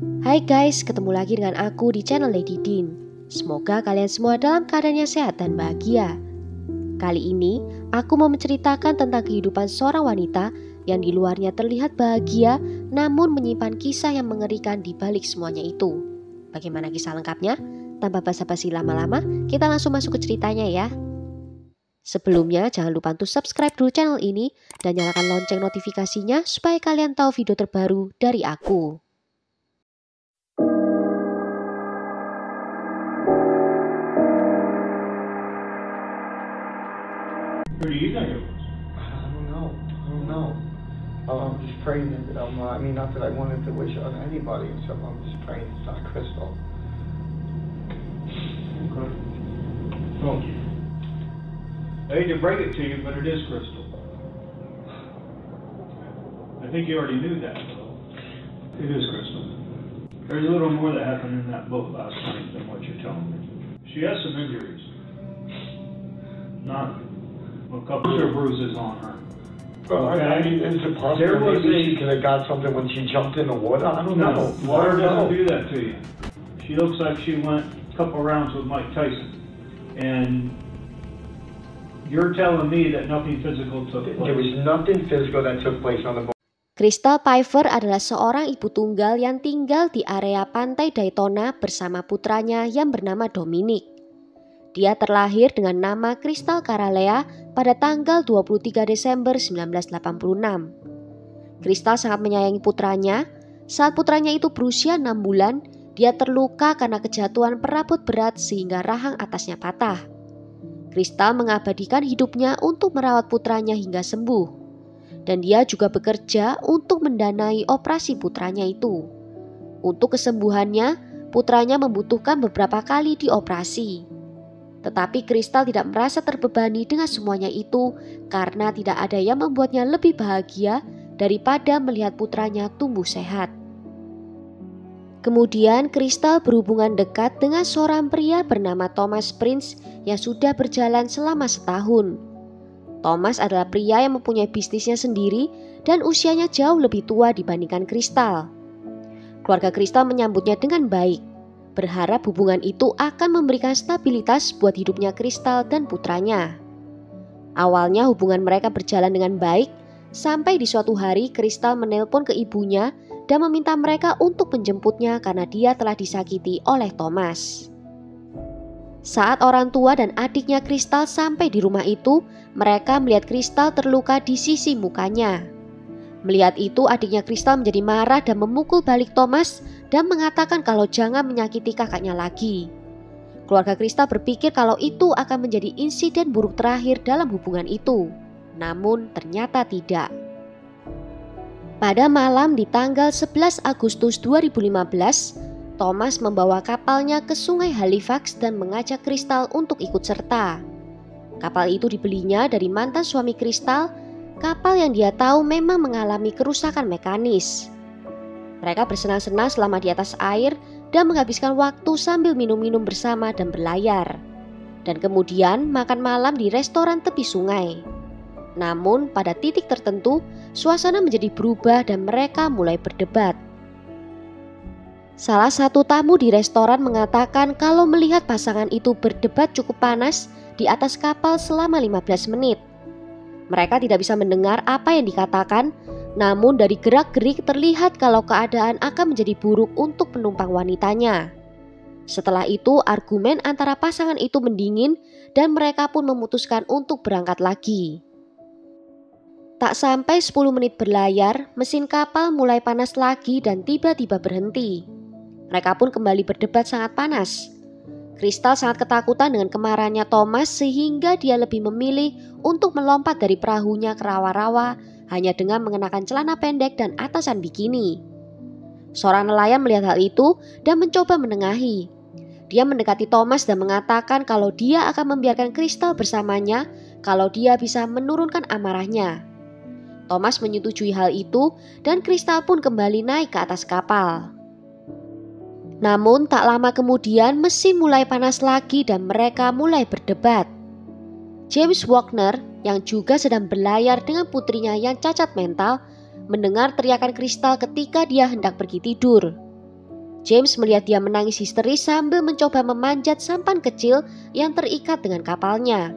Hai guys, ketemu lagi dengan aku di channel Lady Dean. Semoga kalian semua dalam keadaan yang sehat dan bahagia. Kali ini, aku mau menceritakan tentang kehidupan seorang wanita yang di luarnya terlihat bahagia, namun menyimpan kisah yang mengerikan di balik semuanya itu. Bagaimana kisah lengkapnya? Tanpa basa-basi lama-lama, kita langsung masuk ke ceritanya ya. Sebelumnya, jangan lupa untuk subscribe dulu channel ini dan nyalakan lonceng notifikasinya supaya kalian tahu video terbaru dari aku. Who do you think it was? I don't know. I'm just praying that not that I wanted to wish on anybody and stuff. I'm just praying it's not Crystal. Okay. Well, I hate to break it to you, but it is Crystal. I think you already knew that, though. It is Crystal. There's a little more that happened in that boat last night than what you're telling me. She has some injuries. Not a couple of bruises on her. Well, I mean, is it possible maybe she could have got something when she jumped in the water? I don't know. Water doesn't do that to you. She looks like she went a couple rounds with Mike Tyson. And you're telling me that nothing physical took place. There was nothing physical that took place on the boat. Crystal Piper adalah seorang ibu tunggal yang tinggal di area pantai Daytona bersama putranya yang bernama Dominic. Dia terlahir dengan nama Crystal Caralea pada tanggal 23 Desember 1986. Crystal sangat menyayangi putranya. Saat putranya itu berusia 6 bulan, dia terluka karena kejatuhan perabot berat sehingga rahang atasnya patah. Crystal mengabadikan hidupnya untuk merawat putranya hingga sembuh. Dan dia juga bekerja untuk mendanai operasi putranya itu. Untuk kesembuhannya, putranya membutuhkan beberapa kali dioperasi. Tetapi Crystal tidak merasa terbebani dengan semuanya itu karena tidak ada yang membuatnya lebih bahagia daripada melihat putranya tumbuh sehat. Kemudian Crystal berhubungan dekat dengan seorang pria bernama Thomas Prince yang sudah berjalan selama setahun. Thomas adalah pria yang mempunyai bisnisnya sendiri dan usianya jauh lebih tua dibandingkan Crystal. Keluarga Crystal menyambutnya dengan baik, berharap hubungan itu akan memberikan stabilitas buat hidupnya Crystal dan putranya. Awalnya hubungan mereka berjalan dengan baik, sampai di suatu hari Crystal menelpon ke ibunya dan meminta mereka untuk menjemputnya karena dia telah disakiti oleh Thomas. Saat orang tua dan adiknya Crystal sampai di rumah itu, mereka melihat Crystal terluka di sisi mukanya. Melihat itu, adiknya Crystal menjadi marah dan memukul balik Thomas dan mengatakan kalau jangan menyakiti kakaknya lagi. Keluarga Crystal berpikir kalau itu akan menjadi insiden buruk terakhir dalam hubungan itu. Namun ternyata tidak. Pada malam di tanggal 11 Agustus 2015, Thomas membawa kapalnya ke sungai Halifax dan mengajak Crystal untuk ikut serta. Kapal itu dibelinya dari mantan suami Crystal. Kapal yang dia tahu memang mengalami kerusakan mekanis. Mereka bersenang-senang selama di atas air dan menghabiskan waktu sambil minum-minum bersama dan berlayar. Dan kemudian makan malam di restoran tepi sungai. Namun pada titik tertentu, suasana menjadi berubah dan mereka mulai berdebat. Salah satu tamu di restoran mengatakan kalau melihat pasangan itu berdebat cukup panas di atas kapal selama 15 menit. Mereka tidak bisa mendengar apa yang dikatakan, namun dari gerak-gerik terlihat kalau keadaan akan menjadi buruk untuk penumpang wanitanya. Setelah itu argumen antara pasangan itu mendingin dan mereka pun memutuskan untuk berangkat lagi. Tak sampai 10 menit berlayar, mesin kapal mulai panas lagi dan tiba-tiba berhenti. Mereka pun kembali berdebat sangat panas. Crystal sangat ketakutan dengan kemarahannya Thomas sehingga dia lebih memilih untuk melompat dari perahunya ke rawa-rawa hanya dengan mengenakan celana pendek dan atasan bikini. Seorang nelayan melihat hal itu dan mencoba menengahi. Dia mendekati Thomas dan mengatakan kalau dia akan membiarkan Crystal bersamanya kalau dia bisa menurunkan amarahnya. Thomas menyetujui hal itu dan Crystal pun kembali naik ke atas kapal. Namun tak lama kemudian mesin mulai panas lagi dan mereka mulai berdebat. James Wagner yang juga sedang berlayar dengan putrinya yang cacat mental mendengar teriakan Crystal ketika dia hendak pergi tidur. James melihat dia menangis histeris sambil mencoba memanjat sampan kecil yang terikat dengan kapalnya.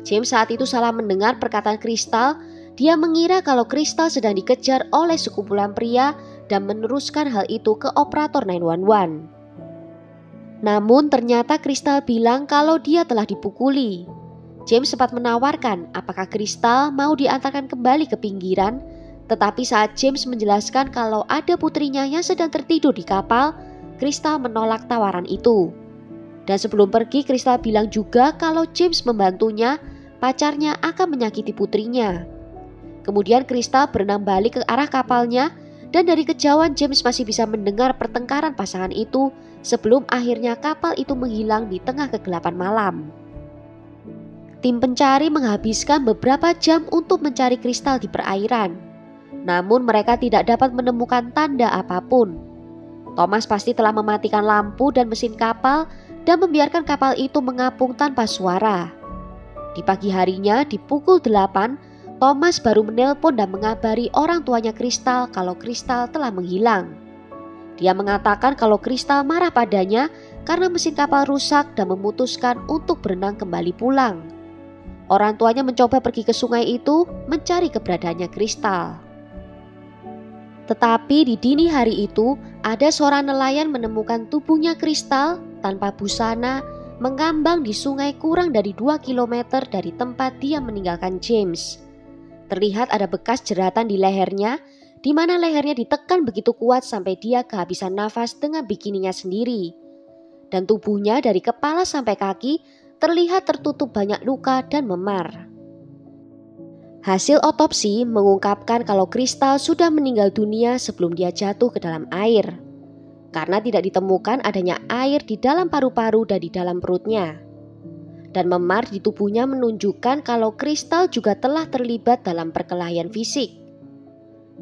James saat itu salah mendengar perkataan Crystal. Dia mengira kalau Crystal sedang dikejar oleh sekumpulan pria dan meneruskan hal itu ke operator 911. Namun ternyata Crystal bilang kalau dia telah dipukuli. James sempat menawarkan apakah Crystal mau diantarkan kembali ke pinggiran, tetapi saat James menjelaskan kalau ada putrinya yang sedang tertidur di kapal, Crystal menolak tawaran itu. Dan sebelum pergi, Crystal bilang juga kalau James membantunya, pacarnya akan menyakiti putrinya. Kemudian Crystal berenang balik ke arah kapalnya, dan dari kejauhan James masih bisa mendengar pertengkaran pasangan itu sebelum akhirnya kapal itu menghilang di tengah kegelapan malam. Tim pencari menghabiskan beberapa jam untuk mencari Crystal di perairan. Namun mereka tidak dapat menemukan tanda apapun. Thomas pasti telah mematikan lampu dan mesin kapal dan membiarkan kapal itu mengapung tanpa suara. Di pagi harinya di pukul 8, Thomas baru menelpon dan mengabari orang tuanya Crystal kalau Crystal telah menghilang. Dia mengatakan kalau Crystal marah padanya karena mesin kapal rusak dan memutuskan untuk berenang kembali pulang. Orang tuanya mencoba pergi ke sungai itu mencari keberadaannya Crystal. Tetapi di dini hari itu ada seorang nelayan menemukan tubuhnya Crystal tanpa busana mengambang di sungai kurang dari 2 km dari tempat dia meninggalkan James. Terlihat ada bekas jeratan di lehernya, di mana lehernya ditekan begitu kuat sampai dia kehabisan nafas dengan bikininya sendiri. Dan tubuhnya dari kepala sampai kaki terlihat tertutup banyak luka dan memar. Hasil otopsi mengungkapkan kalau Crystal sudah meninggal dunia sebelum dia jatuh ke dalam air, karena tidak ditemukan adanya air di dalam paru-paru dan di dalam perutnya. Dan memar di tubuhnya menunjukkan kalau Crystal juga telah terlibat dalam perkelahian fisik.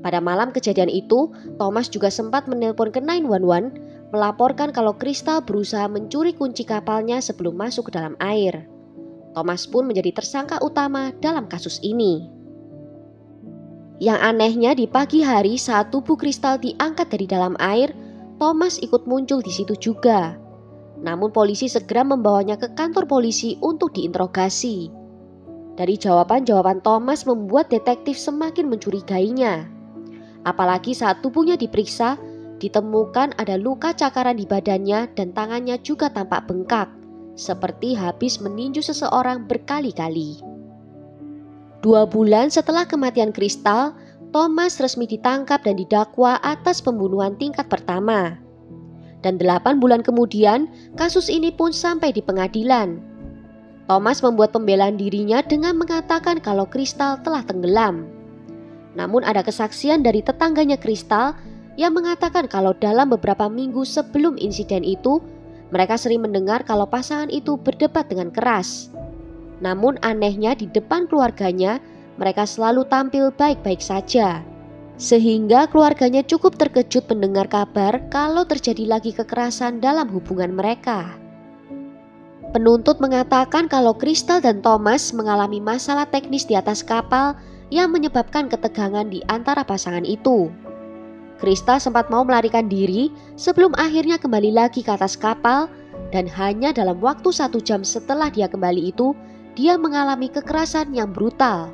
Pada malam kejadian itu, Thomas juga sempat menelpon ke 911 melaporkan kalau Crystal berusaha mencuri kunci kapalnya sebelum masuk ke dalam air. Thomas pun menjadi tersangka utama dalam kasus ini. Yang anehnya di pagi hari saat tubuh Crystal diangkat dari dalam air, Thomas ikut muncul di situ juga. Namun polisi segera membawanya ke kantor polisi untuk diinterogasi. Dari jawaban-jawaban Thomas membuat detektif semakin mencurigainya. Apalagi saat tubuhnya diperiksa, ditemukan ada luka cakaran di badannya dan tangannya juga tampak bengkak, seperti habis meninju seseorang berkali-kali. 2 bulan setelah kematian Crystal, Thomas resmi ditangkap dan didakwa atas pembunuhan tingkat pertama. Dan 8 bulan kemudian, kasus ini pun sampai di pengadilan. Thomas membuat pembelaan dirinya dengan mengatakan kalau Crystal telah tenggelam. Namun ada kesaksian dari tetangganya Crystal yang mengatakan kalau dalam beberapa minggu sebelum insiden itu, mereka sering mendengar kalau pasangan itu berdebat dengan keras. Namun anehnya di depan keluarganya, mereka selalu tampil baik-baik saja. Sehingga keluarganya cukup terkejut mendengar kabar kalau terjadi lagi kekerasan dalam hubungan mereka. Penuntut mengatakan kalau Crystal dan Thomas mengalami masalah teknis di atas kapal yang menyebabkan ketegangan di antara pasangan itu. Crystal sempat mau melarikan diri sebelum akhirnya kembali lagi ke atas kapal, dan hanya dalam waktu 1 jam setelah dia kembali itu, dia mengalami kekerasan yang brutal.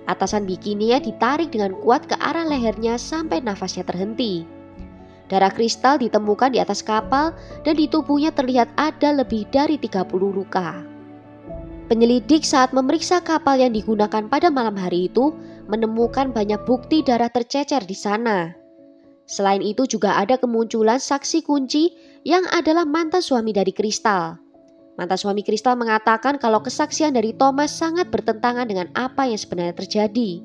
Atasan bikininya ditarik dengan kuat ke arah lehernya sampai nafasnya terhenti. Darah Crystal ditemukan di atas kapal dan di tubuhnya terlihat ada lebih dari 30 luka. Penyelidik saat memeriksa kapal yang digunakan pada malam hari itu menemukan banyak bukti darah tercecer di sana. Selain itu juga ada kemunculan saksi kunci yang adalah mantan suami dari Crystal. Mantan suami Crystal mengatakan kalau kesaksian dari Thomas sangat bertentangan dengan apa yang sebenarnya terjadi.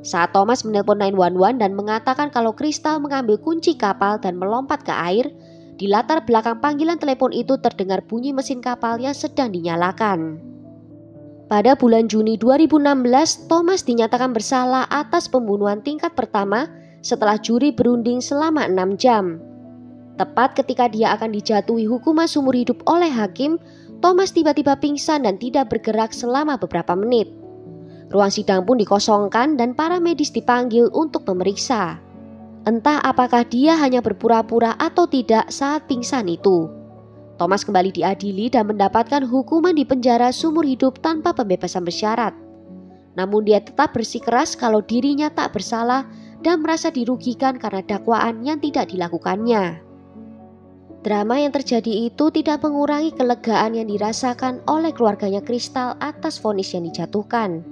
Saat Thomas menelpon 911 dan mengatakan kalau Crystal mengambil kunci kapal dan melompat ke air, di latar belakang panggilan telepon itu terdengar bunyi mesin kapal yang sedang dinyalakan. Pada bulan Juni 2016, Thomas dinyatakan bersalah atas pembunuhan tingkat pertama setelah juri berunding selama 6 jam. Tepat ketika dia akan dijatuhi hukuman seumur hidup oleh hakim, Thomas tiba-tiba pingsan dan tidak bergerak selama beberapa menit. Ruang sidang pun dikosongkan dan para medis dipanggil untuk memeriksa. Entah apakah dia hanya berpura-pura atau tidak saat pingsan itu. Thomas kembali diadili dan mendapatkan hukuman di penjara seumur hidup tanpa pembebasan bersyarat. Namun dia tetap bersikeras kalau dirinya tak bersalah dan merasa dirugikan karena dakwaan yang tidak dilakukannya. Drama yang terjadi itu tidak mengurangi kelegaan yang dirasakan oleh keluarganya Crystal atas vonis yang dijatuhkan.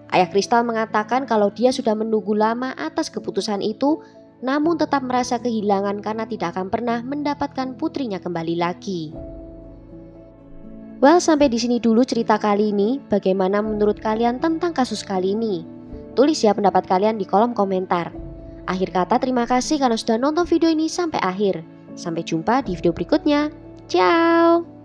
Ayah Crystal mengatakan kalau dia sudah menunggu lama atas keputusan itu, namun tetap merasa kehilangan karena tidak akan pernah mendapatkan putrinya kembali lagi. Well, sampai di sini dulu cerita kali ini. Bagaimana menurut kalian tentang kasus kali ini? Tulis ya pendapat kalian di kolom komentar. Akhir kata, terima kasih karena sudah nonton video ini sampai akhir. Sampai jumpa di video berikutnya. Ciao!